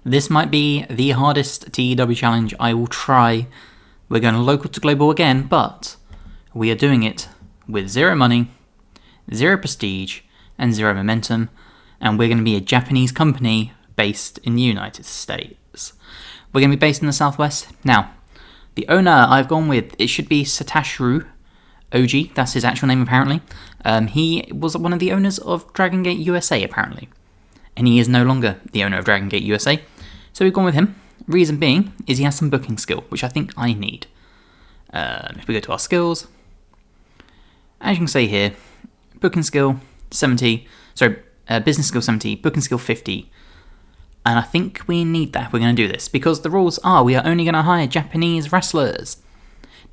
This might be the hardest TEW challenge I will try. We're going local to global again, but we are doing it with 0 money, 0 prestige, and 0 momentum, and we're going to be a Japanese company based in the United States. We're going to be based in the Southwest. Now, the owner I've gone with, it should be Satashru OG, that's his actual name apparently. He was one of the owners of Dragon Gate USA apparently, and he is no longer the owner of Dragon Gate USA, so we've gone with him. Reason being is he has some booking skill, which I think I need. If we go to our skills, as you can see here, booking skill 70, business skill 70, booking skill 50, and I think we need that if we're going to do this, because the rules are we are only going to hire Japanese wrestlers.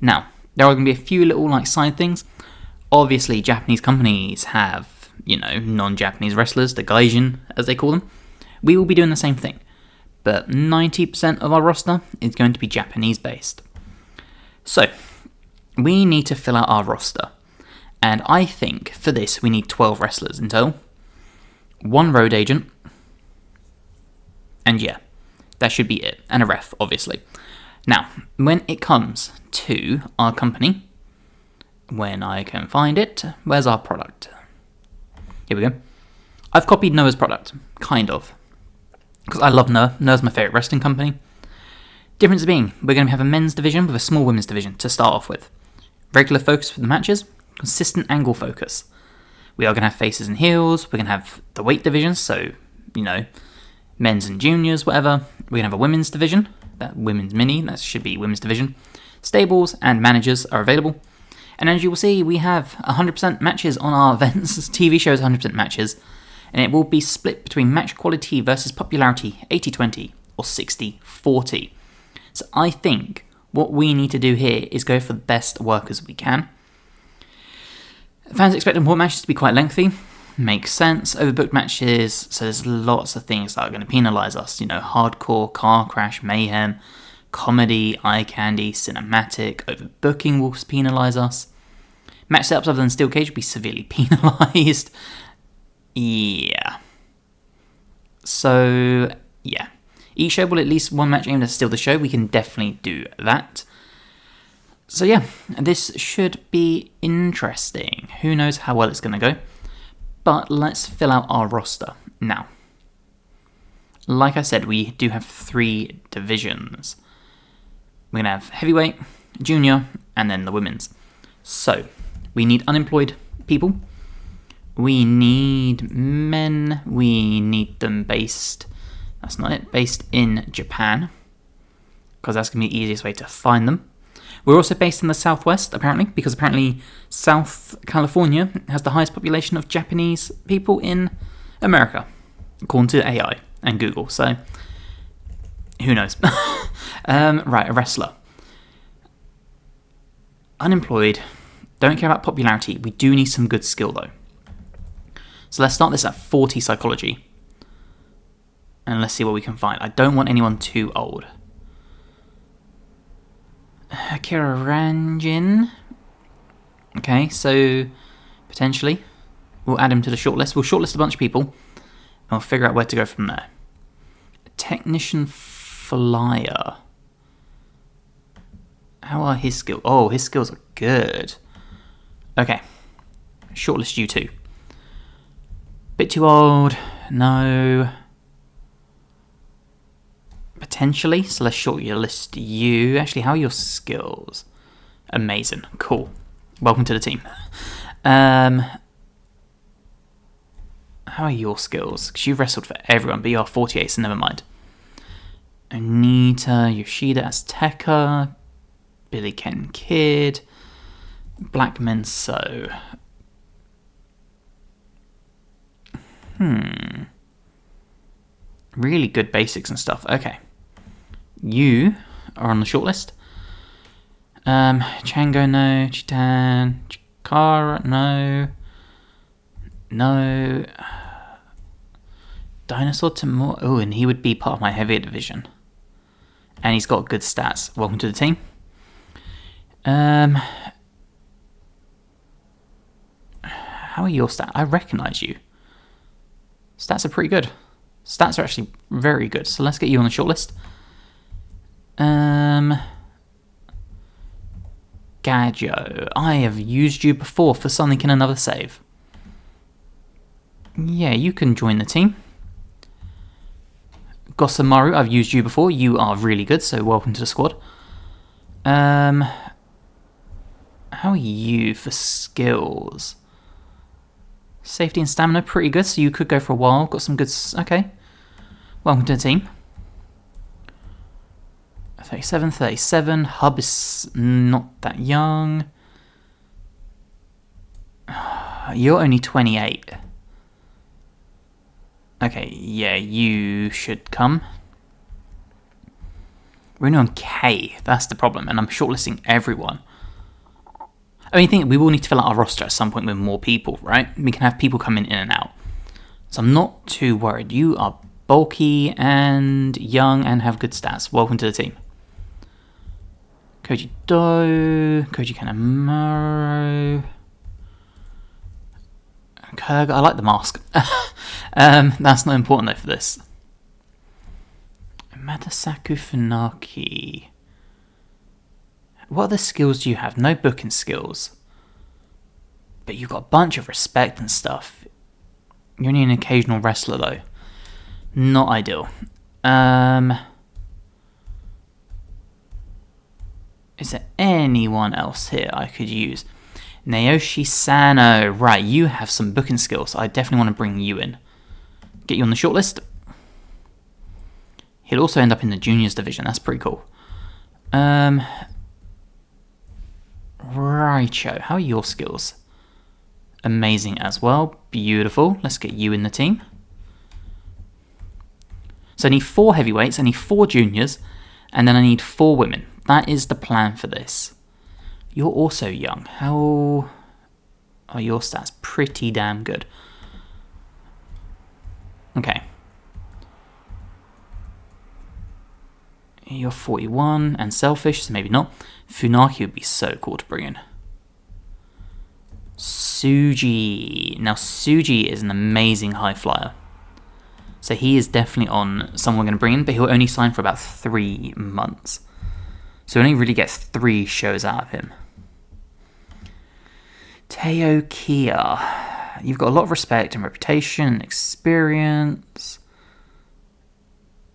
Now, there are going to be a few little side things. Obviously, Japanese companies have, non-Japanese wrestlers, the gaijin, as they call them. We will be doing the same thing, but 90% of our roster is going to be Japanese-based. So, we need to fill out our roster, and I think for this we need 12 wrestlers in total, 1 road agent, and yeah, that should be it, and a ref, obviously. Now, when it comes to our company, when I can find it, where's our product? Here we go. I've copied Noah's product, kind of, because I love Noah. Noah's my favourite wrestling company. Difference being, we're going to have a men's division with a small women's division to start off with. Regular focus for the matches, consistent angle focus. We are going to have faces and heels, we're going to have the weight divisions, so, men's and juniors, whatever. We're going to have a women's division, that women's mini, that should be women's division. Stables and managers are available. And as you will see, we have 100% matches on our events. TV shows 100% matches. And it will be split between match quality versus popularity, 80-20 or 60-40. So I think what we need to do here is go for the best workers we can. Fans expect important matches to be quite lengthy. Makes sense. Overbooked matches, so there's lots of things that are going to penalise us. Hardcore, car crash, mayhem, comedy, eye candy, cinematic. Overbooking will penalise us. Match setups other than steel cage will be severely penalised. Yeah. So, yeah. Each show will at least one match aimed at steal the show. We can definitely do that. So yeah, this should be interesting. Who knows how well it's going to go. But let's fill out our roster. Now, like I said, we do have 3 divisions. We're going to have heavyweight, junior, and then the women's. So, we need unemployed people. We need men. We need them based in Japan, because that's going to be the easiest way to find them. We're also based in the Southwest, apparently, because apparently South California has the highest population of Japanese people in America, according to AI and Google, so who knows. Right, a wrestler. Unemployed, don't care about popularity, we do need some good skill though. So let's start this at 40 psychology, and let's see what we can find. I don't want anyone too old. Akira Ranjin. Okay, so potentially we'll add him to the shortlist. We'll shortlist a bunch of people and we'll figure out where to go from there. A technician flyer. How are his skills? Oh, his skills are good. Okay, shortlist you two. Bit too old. No. Potentially, so let's shortlist you. Actually, how are your skills? Amazing, cool. Welcome to the team. How are your skills? Because you've wrestled for everyone, but you are 48, so never mind. Anita, Yoshida, Azteca, Billy Ken Kid, Black Menso. Really good basics and stuff. Okay. You are on the shortlist. Chango, no. Chitan, Chikara, no. No. Dinosaur Timur. Oh, and he would be part of my heavier division. And he's got good stats. Welcome to the team. How are your stats? I recognise you. Stats are pretty good. Stats are actually very good, so let's get you on the shortlist. Gadjo. I have used you before for something in another save. Yeah, you can join the team. Gosamaru, I've used you before. You are really good, so welcome to the squad. How are you for skills? Safety and stamina, pretty good, so you could go for a while. Got some good... Okay. Welcome to the team. 37. Hub is not that young. You're only 28. Okay, yeah, you should come. We're only on K, that's the problem, and I'm shortlisting everyone. I mean, I think we will need to fill out our roster at some point with more people, right? We can have people coming in and out. So I'm not too worried. You are bulky and young and have good stats. Welcome to the team. Koji Do, Koji Kanemaru, Kurga. I like the mask. That's not important though for this. Matasaku Funaki. What other skills do you have? No booking skills. But you've got a bunch of respect and stuff. You're only an occasional wrestler though. Not ideal. Is there anyone else here I could use? Naoshi Sano. Right, you have some booking skills. I definitely want to bring you in. Get you on the shortlist. He'll also end up in the juniors division. That's pretty cool. Righto. How are your skills? Amazing as well. Beautiful. Let's get you in the team. So I need 4 heavyweights, I need 4 juniors, and then I need 4 women. That is the plan for this. You're also young. How are your stats? Pretty damn good. Okay. You're 41 and selfish, so maybe not. Funaki would be so cool to bring in. Suji. Now, Suji is an amazing high flyer. So he is definitely on someone we're going to bring in, but he'll only sign for about 3 months. So we only really get 3 shows out of him. Teo Kia. You've got a lot of respect and reputation and experience.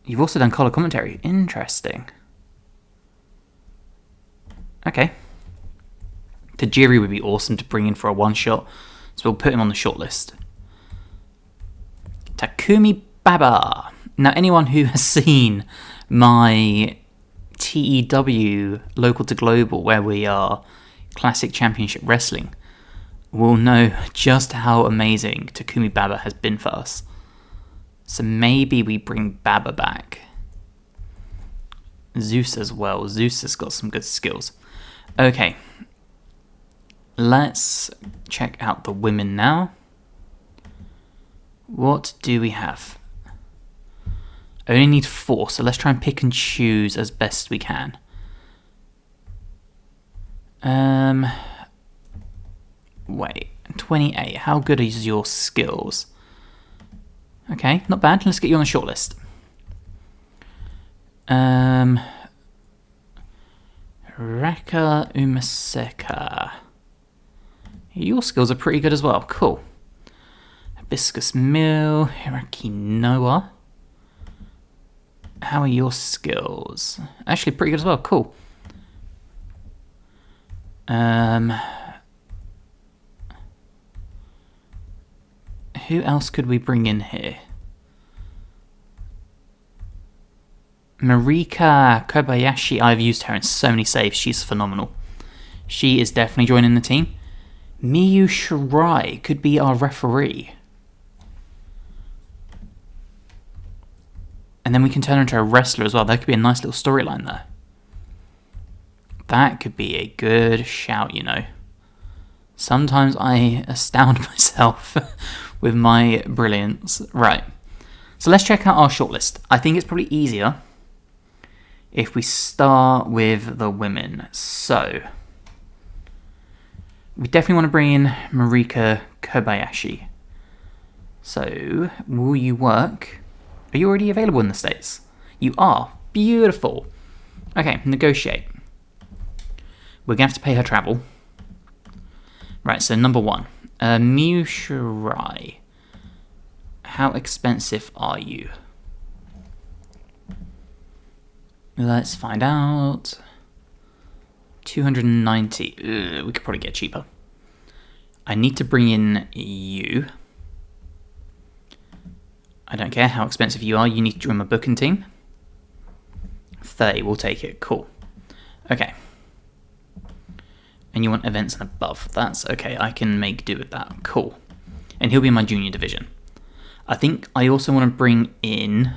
You've also done color commentary. Interesting. Okay. Tajiri would be awesome to bring in for a one-shot, so we'll put him on the shortlist. Takumi Baba. Now, anyone who has seen my TEW local to global, where we are classic championship wrestling, will know just how amazing Takumi Baba has been for us. So maybe we bring Baba back. Zeus as well. Zeus has got some good skills. Okay. Let's check out the women now. What do we have? I only need 4, so let's try and pick and choose as best we can. Wait, 28. How good is your skills? Okay, not bad. Let's get you on the shortlist. Raka Umaseka. Your skills are pretty good as well. Cool. Hibiscus Mill, Hiraki Noah. How are your skills? Actually, pretty good as well. Cool. Who else could we bring in here? Marika Kobayashi. I've used her in so many saves. She's phenomenal. She is definitely joining the team. Miyu Shirai could be our referee. And then we can turn her into a wrestler as well. That could be a nice little storyline there. That could be a good shout, you know. Sometimes I astound myself with my brilliance. Right. So let's check out our shortlist. I think it's probably easier if we start with the women. So we definitely want to bring in Marika Kobayashi. So will you work Are you already available in the States? You are. Beautiful. Okay, negotiate. We're going to have to pay her travel. Right, so number 1. Miu Shirai. How expensive are you? Let's find out. 290. We could probably get cheaper. I need to bring in you. I don't care how expensive you are. You need to join my booking team. 30. We'll take it. Cool. Okay. And you want events and above. That's okay. I can make do with that. Cool. And he'll be in my junior division. I think I also want to bring in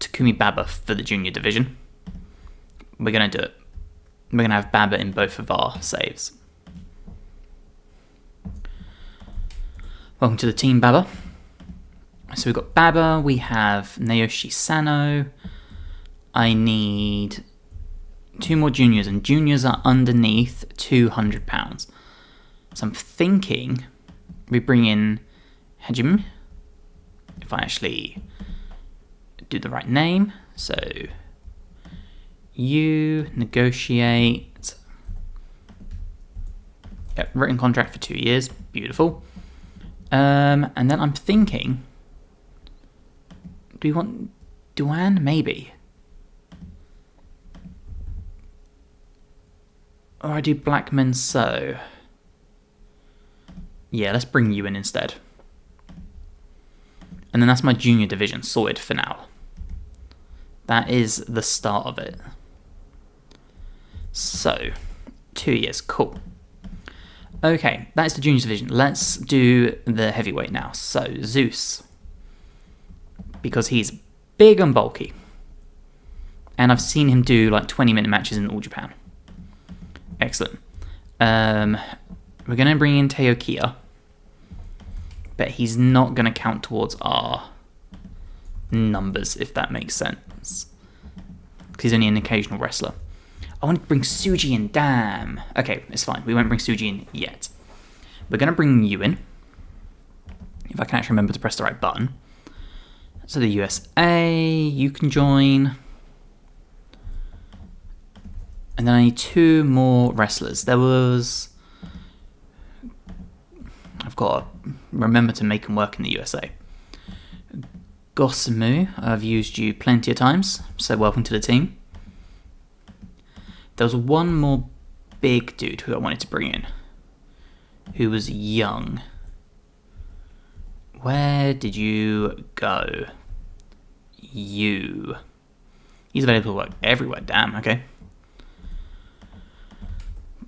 Takumi Baba for the junior division. We're going to do it. We're going to have Baba in both of our saves. Welcome to the team, Baba. So we've got Baba, we have Naoshi Sano. I need 2 more juniors, and juniors are underneath £200. So I'm thinking we bring in Hajime, if I actually do the right name. So you negotiate. Yep, written contract for 2 years. Beautiful. And then I'm thinking, do we want Duan? Maybe. Or I do Blackman So. Yeah, let's bring you in instead. And then that's my junior division sorted for now. That is the start of it. So, 2 years, cool. Okay, that's the junior division. Let's do the heavyweight now. So, Zeus. Because he's big and bulky. And I've seen him do like 20-minute matches in All Japan. Excellent. We're going to bring in Teokia. But he's not going to count towards our numbers, if that makes sense. Because he's only an occasional wrestler. I want to bring Suji in, damn. Okay, it's fine. We won't bring Suji in yet. We're going to bring you in. If I can actually remember to press the right button. So the USA, you can join. And then I need 2 more wrestlers. There was... I've got to remember to make them work in the USA. Gossamu, I've used you plenty of times, so welcome to the team. There was one more big dude who I wanted to bring in, who was young. Where did you go? You. He's available to work everywhere, damn, okay.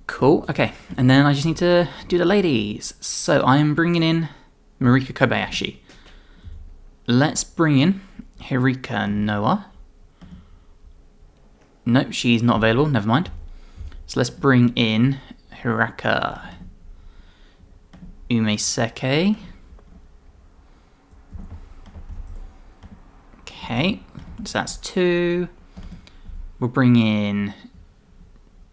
Cool, okay. And then I just need to do the ladies. So I am bringing in Marika Kobayashi. Let's bring in Hirika Noah. Nope, she's not available, never mind. So let's bring in Hiraka Umeseke. Okay, so that's 2. We'll bring in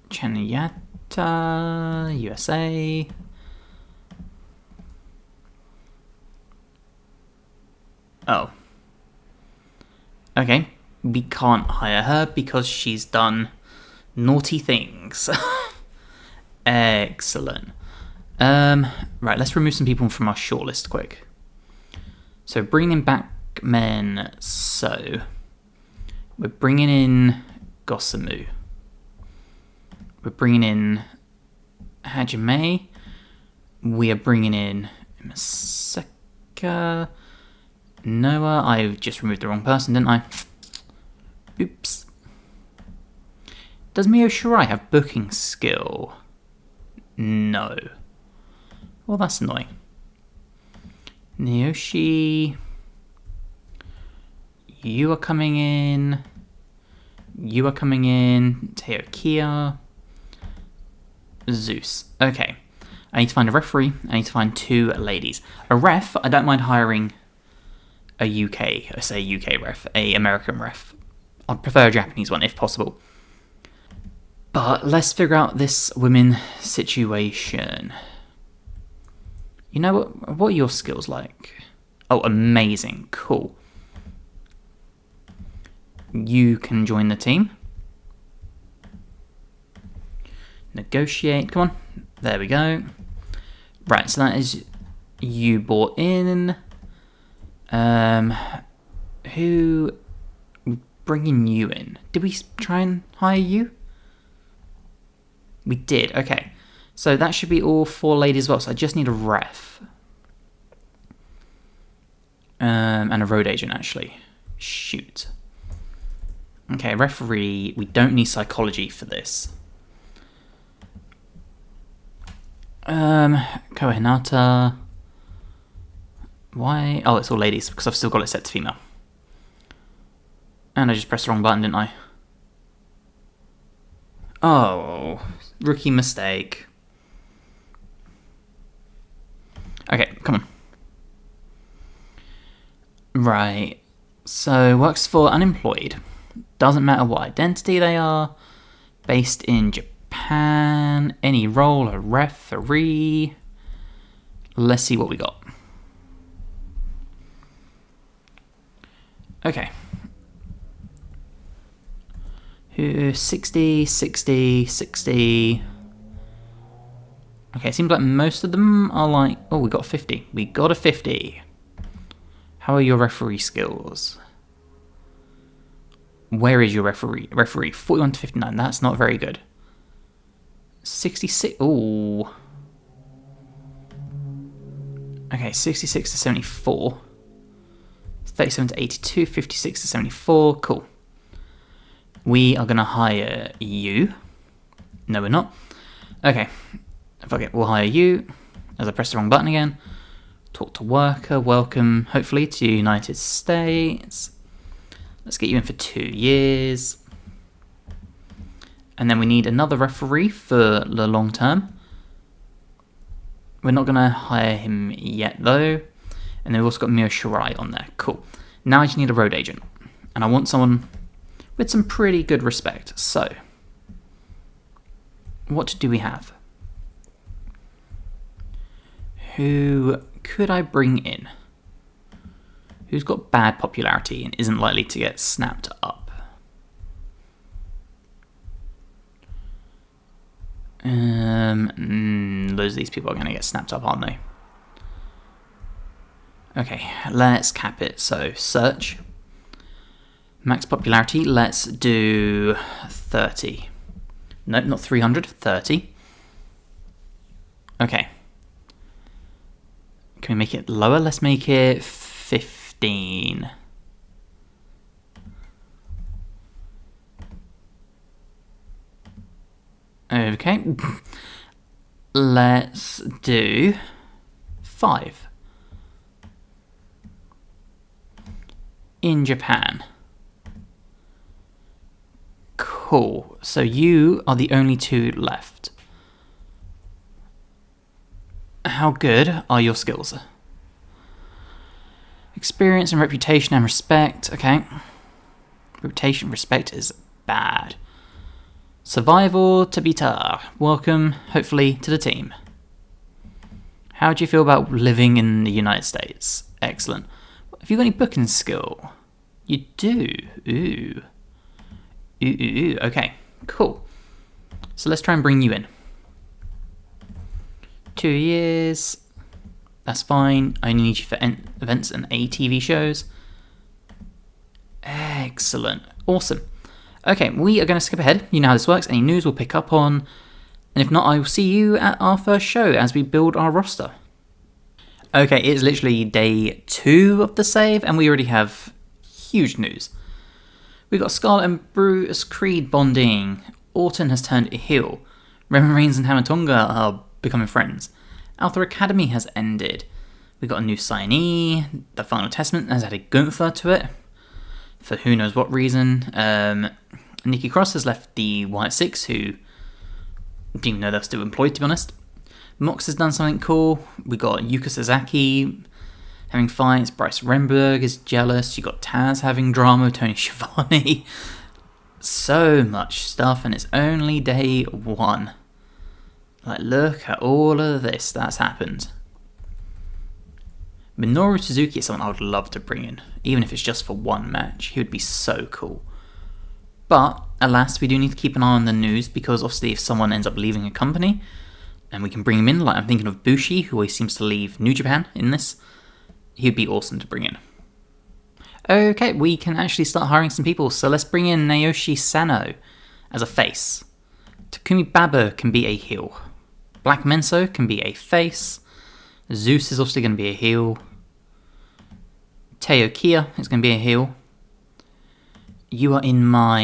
Chanayata, USA. Oh. Okay, we can't hire her because she's done naughty things. Excellent. Right, let's remove some people from our shortlist quick. So bringing back men. So we're bringing in Gossamu. We're bringing in Hajime. We are bringing in Maseka. Noah. I just removed the wrong person, didn't I? Oops. Does Mio Shirai have booking skill? No. Well, that's annoying. Naoshi. You are coming in. You are coming in. Teokia. Zeus. Okay. I need to find a referee. I need to find 2 ladies. A ref, I don't mind hiring a UK, I say UK ref, a American ref. I'd prefer a Japanese one if possible. But let's figure out this women situation. You know what are your skills like? Oh, amazing. Cool. you can join the team. Negotiate, come on. There we go. Right, so that is you bought in. Who bringing you in? Did we try and hire you? We did, okay. So that should be all 4 ladies as well, so I just need a ref. And a road agent, actually. Shoot. Okay, referee. We don't need psychology for this. Kohinata. Why? Oh, it's all ladies, because I've still got it set to female. And I just pressed the wrong button, didn't I? Oh, rookie mistake. Okay, come on. Right, so works for unemployed. Doesn't matter what identity they are. Based in Japan. Any role, a referee. Let's see what we got. Okay. 60, 60, 60. Okay, it seems like most of them are like... Oh, we got a 50. We got a 50. How are your referee skills? Where is your referee? Referee, 41 to 59. That's not very good. 66. Ooh. Okay, 66 to 74. 37 to 82. 56 to 74. Cool. We are going to hire you. No, we're not. Okay. Fuck it. We'll hire you. As I press the wrong button again. Talk to worker. Welcome, hopefully, to United States. Let's get you in for 2 years. And then we need another referee for the long term. We're not going to hire him yet, though. And then we've also got Mio Shirai on there. Cool. Now I just need a road agent. And I want someone with some pretty good respect. So, what do we have? Who could I bring in? Who's got bad popularity and isn't likely to get snapped up? Those of these people are going to get snapped up, aren't they? Okay, let's cap it. So, search. Max popularity, let's do 30. Nope, not 300, 30. Okay. Can we make it lower? Let's make it 15. Okay. Let's do 5. In Japan. Cool. So you are the only 2 left. How good are your skills? Experience and reputation and respect. Okay. Reputation, respect is bad. Survival, Tabita. Welcome, hopefully, to the team. How do you feel about living in the United States? Excellent. Have you got any booking skill? You do. Ooh. Ooh. Okay, cool. So let's try and bring you in. 2 years. That's fine. I only need you for events and ATV shows. Excellent. Awesome. Okay, we are going to skip ahead. You know how this works. Any news we'll pick up on. And if not, I will see you at our first show as we build our roster. Okay, it's literally day 2 of the save, and we already have huge news. We've got Scarlet and Brutus Creed bonding. Orton has turned heel. Roman Reigns and Hamatonga are becoming friends. Alpha Academy has ended. We've got a new signee. The Final Testament has added Gunther to it. For who knows what reason. Nikki Cross has left the White Six, who didn't even know they're still employed, to be honest. Mox has done something cool. We got Yuka Sasaki having fights. Bryce Remberg is jealous. You got Taz having drama. Tony Schiavone. So much stuff, and it's only day 1. Like, look at all of this that's happened. Minoru Suzuki is someone I would love to bring in, even if it's just for 1 match. He would be so cool. But, alas, we do need to keep an eye on the news, because obviously if someone ends up leaving a company, and we can bring him in, like I'm thinking of Bushi, who always seems to leave New Japan in this, he'd be awesome to bring in. Okay, we can actually start hiring some people, so let's bring in Naoshi Sano as a face. Takumi Baba can be a heel. Black Menso can be a face. Zeus is also going to be a heel. Teo Kia is going to be a heel. You are in my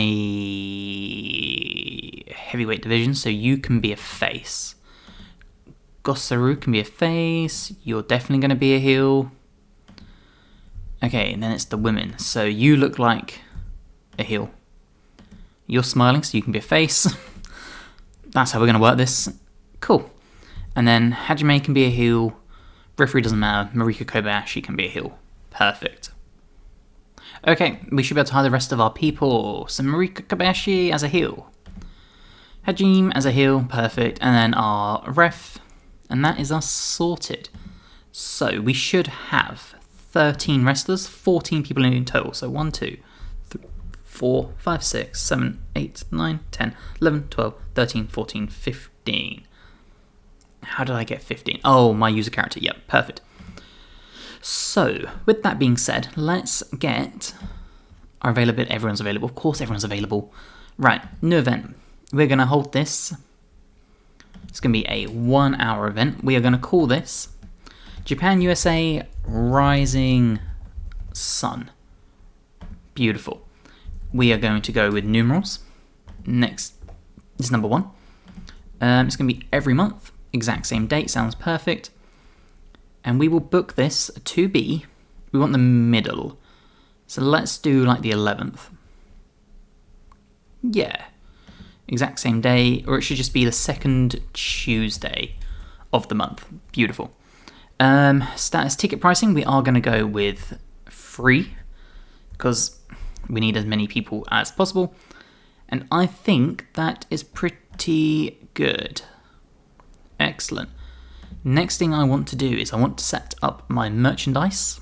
heavyweight division, so you can be a face. Gosaru can be a face. You're definitely going to be a heel. Okay, and then it's the women. So you look like a heel. You're smiling, so you can be a face. That's how we're going to work this. Cool. And then Hajime can be a heel. Referee doesn't matter. Marika Kobayashi can be a heel. Perfect. Okay, we should be able to hire the rest of our people. So Marika Kobayashi as a heel. Hajime as a heel. Perfect. And then our ref. And that is us sorted. So we should have 13 wrestlers, 14 people in total. So 1, 2, 3, 4, 5, 6, 7, 8, 9, 10, 11, 12, 13, 14, 15. How did I get 15? Oh, my user character. Yep, perfect. So, with that being said, let's get our availability. Everyone's available. Of course, everyone's available. Right, new event. We're going to hold this. It's going to be a 1-hour event. We are going to call this Japan USA Rising Sun. Beautiful. We are going to go with numerals. Next is number 1. It's going to be every month. Exact same date. Sounds perfect. And we will book this to be, we want the middle. So let's do like the 11th. Yeah. Exact same day, or it should just be the second Tuesday of the month. Beautiful. Status ticket pricing, we are going to go with free, because we need as many people as possible. And I think that is pretty good. Excellent. Next thing I want to do is I want to set up my merchandise.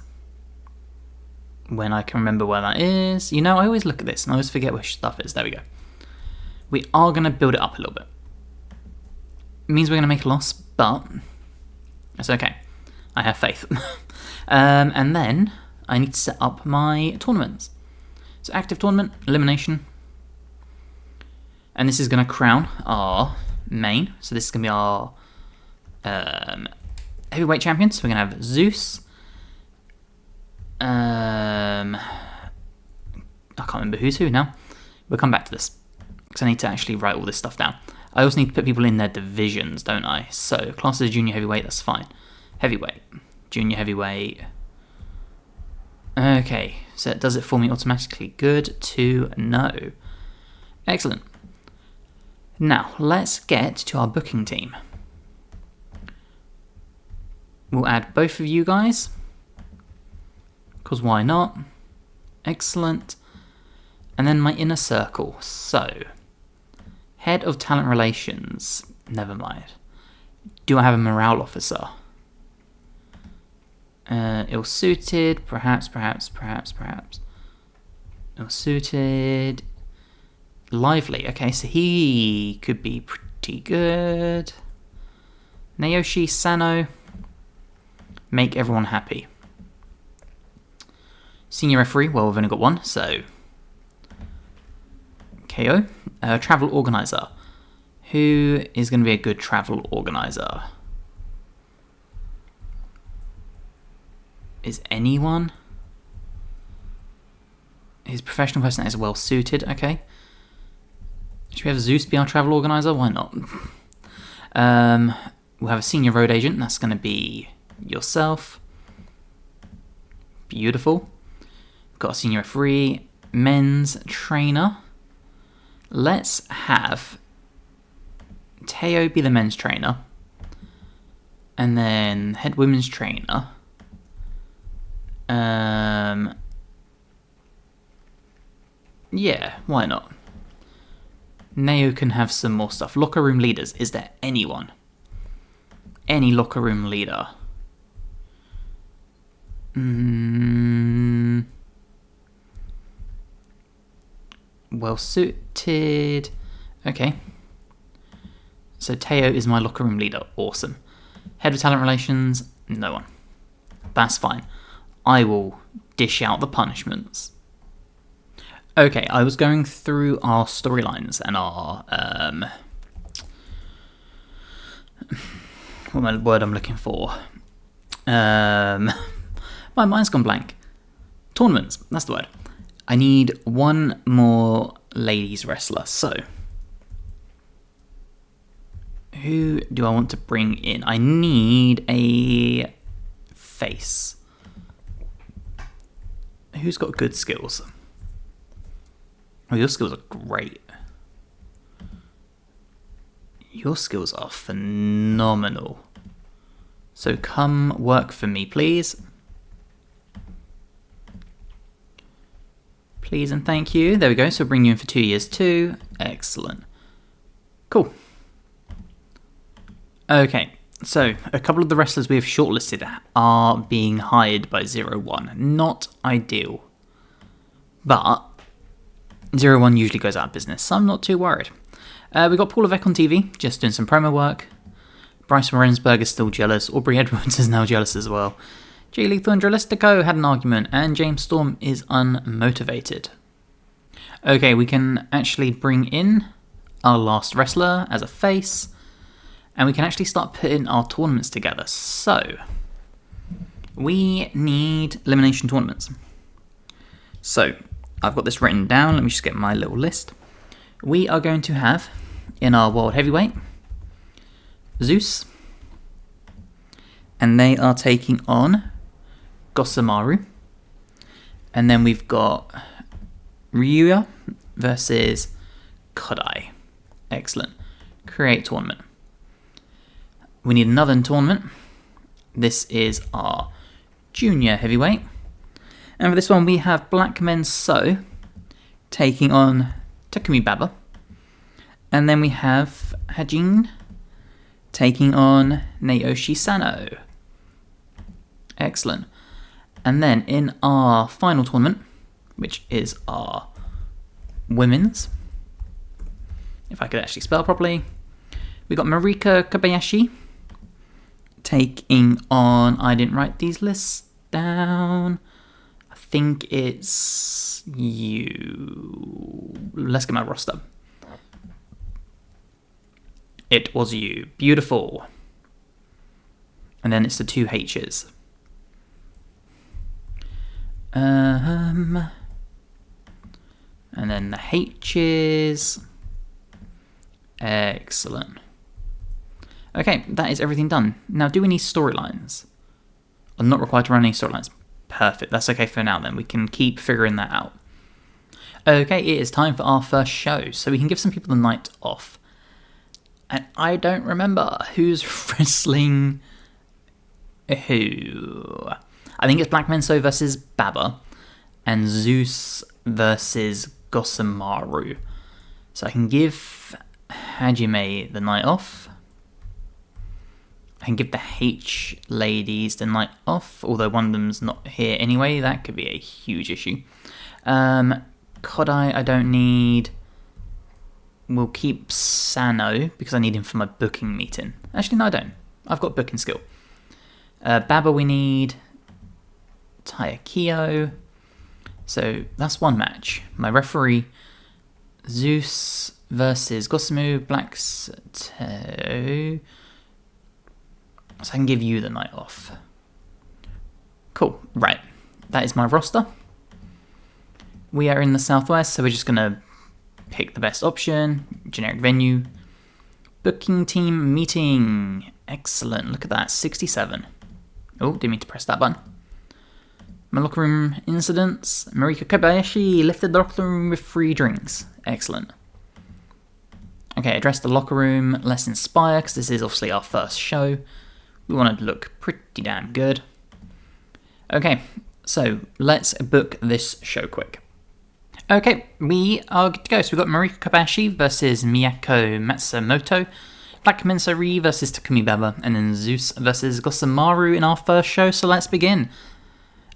When I can remember where that is. You know, I always look at this and I always forget where stuff is. There we go. We are going to build it up a little bit. It means we're going to make a loss, but that's okay. I have faith. And then I need to set up my tournaments. So active tournament, elimination. And this is going to crown our main. So this is going to be our heavyweight champions. So we're going to have Zeus. I can't remember who's who now. We'll come back to this, because I need to actually write all this stuff down. I also need to put people in their divisions, don't I? So, class as junior heavyweight, that's fine. Heavyweight. Junior heavyweight. Okay, so it does it for me automatically. Good to know. Excellent. Now, let's get to our booking team. We'll add both of you guys, because why not? Excellent. And then my inner circle. So, head of talent relations. Never mind. Do I have a morale officer? Ill-suited. Perhaps. Ill-suited. Lively. Okay, so he could be pretty good. Naoshi Sano. Make everyone happy. Senior referee. Well, we've only got one, so KO. Travel organizer. Who is going to be a good travel organizer? Is anyone? His professional person is well suited. Okay. Should we have Zeus be our travel organizer? Why not? We'll have a senior road agent. That's going to be yourself. Beautiful. Got a senior referee. Men's trainer. Let's have Teo be the men's trainer. And then head women's trainer. Yeah, why not? Neo can have some more stuff. Locker room leaders. Is there anyone? Any locker room leader? well suited. Okay. So Teo is my locker room leader. Awesome. Head of talent relations, no one. That's fine. I will dish out the punishments. Okay, I was going through our storylines and our what my word I'm looking for. My mind's gone blank. Tournaments, that's the word. I need one more ladies wrestler. So, who do I want to bring in? I need a face. Who's got good skills? Oh, your skills are great. Your skills are phenomenal. So come work for me, please. Please and thank you. There we go. So we'll bring you in for 2 years too. Excellent. Cool. Okay. So a couple of the wrestlers we have shortlisted are being hired by 01. Not ideal. But 01 usually goes out of business, so I'm not too worried. We got Paul Levesque on TV, just doing some promo work. Bryce Rensburg is still jealous. Aubrey Edwards is now jealous as well. Jay Lethal and Dralistico had an argument, and James Storm is unmotivated. Okay, we can actually bring in our last wrestler as a face, and we can actually start putting our tournaments together. So, we need elimination tournaments. So, I've got this written down. Let me just get my little list. We are going to have, in our World Heavyweight, Zeus. And they are taking on Gosamaru. And then we've got Ryuya versus Kodai. Excellent. Create tournament. We need another tournament. This is our Junior Heavyweight. And for this one, we have Black Men So taking on Takumi Baba. And then we have Hajin taking on Naoshi Sano. Excellent. And then in our final tournament, which is our women's, if I could actually spell properly, we got Marika Kobayashi taking on, I didn't write these lists down, I think it's you. Let's get my roster. It was you. Beautiful. And then it's the 2 H's. And then the H's. Excellent. Okay, that is everything done. Now, do we need storylines? I'm not required to run any storylines. Perfect, that's okay for now then. We can keep figuring that out. Okay, it is time for our first show, so we can give some people the night off. And I don't remember who's wrestling who. I think it's Black Menso versus Baba, and Zeus versus Gosamaru. So I can give Hajime the night off. I can give the H ladies the night off, although one of them's not here anyway. That could be a huge issue. Kodai I don't need. We'll keep Sano, because I need him for my booking meeting. Actually, no, I don't. I've got booking skill. Baba we need. Taekio. So that's one match. My referee, Zeus versus Gosamu, Black's Toe. So I can give you the night off. Cool, right. That is my roster. We are in the Southwest, so we're just going to pick the best option. Generic venue. Booking team meeting. Excellent, look at that, 67. Oh, didn't mean to press that button. My locker room incidents. Marika Kobayashi lifted the locker room with free drinks. Excellent. Okay, address the locker room. Let's inspire, because this is obviously our first show. We want to look pretty damn good. Okay, so let's book this show quick. Okay, we are good to go. So we've got Marika Kobayashi versus Miyako Matsumoto. Black Mensori versus Takumi Baba. And then Zeus versus Gosamaru in our first show. So let's begin.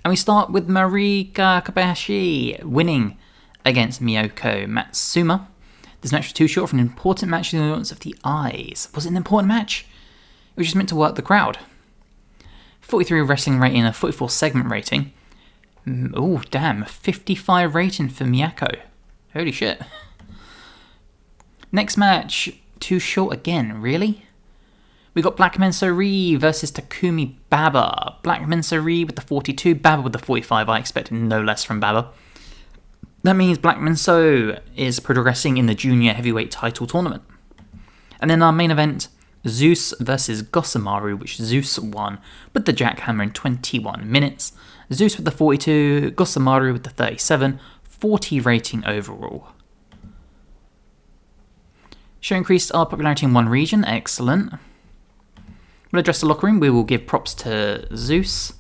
And we start with Marika Kobayashi winning against Miyoko Matsuma. This match was too short for an important match in the audience of the eyes. Was it an important match? It was just meant to work the crowd. 43 wrestling rating and a 44 segment rating. Oh, damn. 55 rating for Miyako. Holy shit. Next match. Too short again, really? We got Black Mensori versus Takumi Baba. Black Mensori with the 42, Baba with the 45. I expected no less from Baba. That means Black Menso is progressing in the junior heavyweight title tournament. And then our main event, Zeus versus Gosamaru, which Zeus won with the jackhammer in 21 minutes. Zeus with the 42, Gosamaru with the 37, 40 rating overall. Show increased our popularity in one region, excellent. We'll address the locker room, we will give props to Zeus.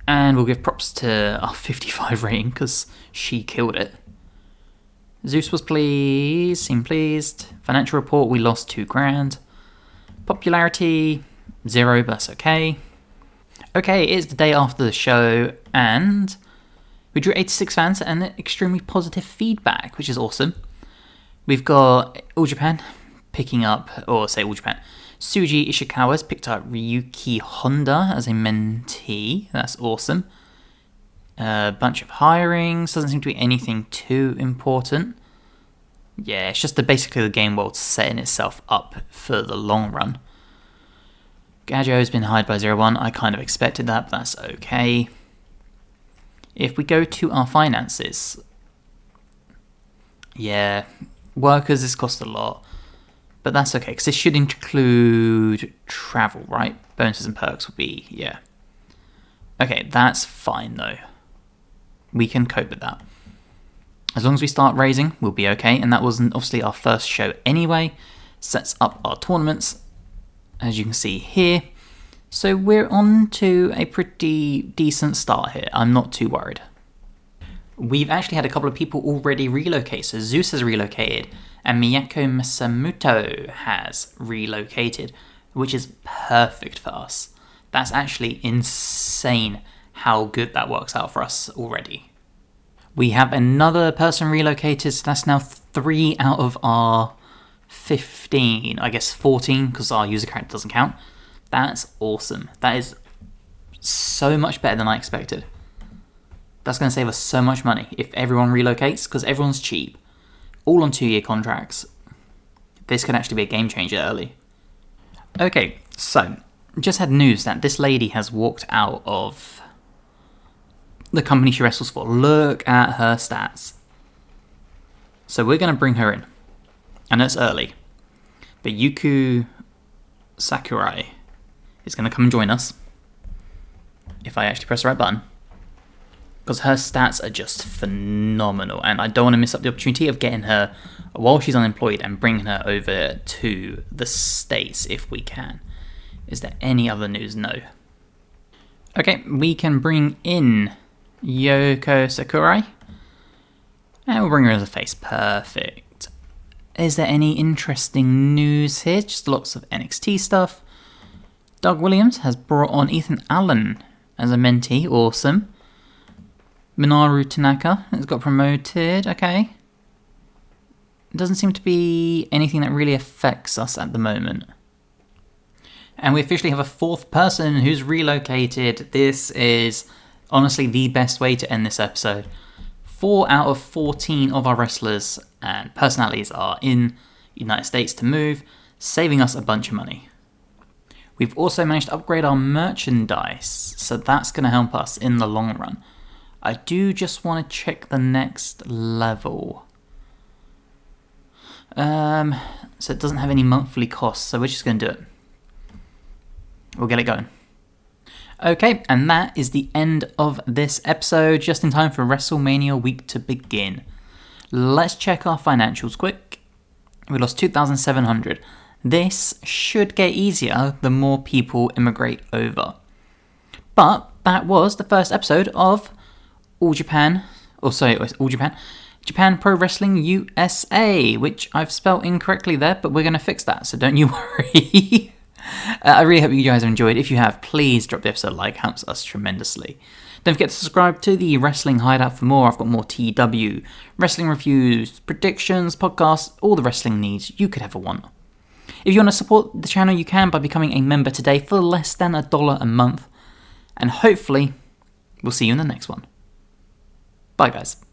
And we'll give props to our 55 rating because she killed it. Zeus was pleased, seemed pleased. Financial report, we lost $2,000. Popularity, 0, but that's okay. Okay, it's the day after the show, and we drew 86 fans and extremely positive feedback, which is awesome. We've got All Japan picking up, or say All Japan, Tsuji Ishikawa's picked up Ryuki Honda as a mentee. That's awesome. A bunch of hirings. Doesn't seem to be anything too important. Yeah, it's just basically the game world setting itself up for the long run. Gajo's been hired by 01. I kind of expected that, but that's okay. If we go to our finances. Yeah, workers, this cost a lot. But that's okay, because this should include travel, right? Bonuses and perks will be, yeah. Okay, that's fine, though. We can cope with that. As long as we start raising, we'll be okay. And that wasn't obviously our first show anyway. Sets up our tournaments, as you can see here. So we're on to a pretty decent start here. I'm not too worried. We've actually had a couple of people already relocate. So Zeus has relocated. And Miyako Masamuto has relocated, which is perfect for us. That's actually insane how good that works out for us already. We have another person relocated, so that's now 3 out of our 15, I guess 14, because our user character doesn't count. That's awesome. That is so much better than I expected. That's going to save us so much money if everyone relocates, because everyone's cheap. All on 2-year contracts. This could actually be a game changer early. Okay, so just had news that this lady has walked out of the company she wrestles for. Look at her stats. So we're going to bring her in. I know it's early, but Yuku Sakurai is going to come and join us. If I actually press the right button. Because her stats are just phenomenal, and I don't want to miss up the opportunity of getting her while she's unemployed and bringing her over to the States if we can. Is there any other news? No. Okay, we can bring in Yoko Sakurai, and we'll bring her as a face. Perfect. Is there any interesting news here? Just lots of NXT stuff. Doug Williams has brought on Ethan Allen as a mentee. Awesome. Minoru Tanaka has got promoted, okay. Doesn't seem to be anything that really affects us at the moment. And we officially have a 4th person who's relocated. This is honestly the best way to end this episode. 4 out of 14 of our wrestlers and personalities are in the United States to move, saving us a bunch of money. We've also managed to upgrade our merchandise, so that's going to help us in the long run. I do just want to check the next level. So it doesn't have any monthly costs, so we're just going to do it. We'll get it going. Okay, and that is the end of this episode, just in time for WrestleMania week to begin. Let's check our financials quick. We lost 2,700. This should get easier the more people immigrate over. But that was the first episode of Japan Pro Wrestling USA, which I've spelled incorrectly there, but we're going to fix that, so don't you worry. I really hope you guys have enjoyed. If you have, please drop the episode a like, helps us tremendously. Don't forget to subscribe to the Wrestling Hideout for more. I've got more TEW, wrestling reviews, predictions, podcasts, all the wrestling needs you could ever want. If you want to support the channel, you can by becoming a member today for less than $1 a month. And hopefully, we'll see you in the next one. Bye, guys.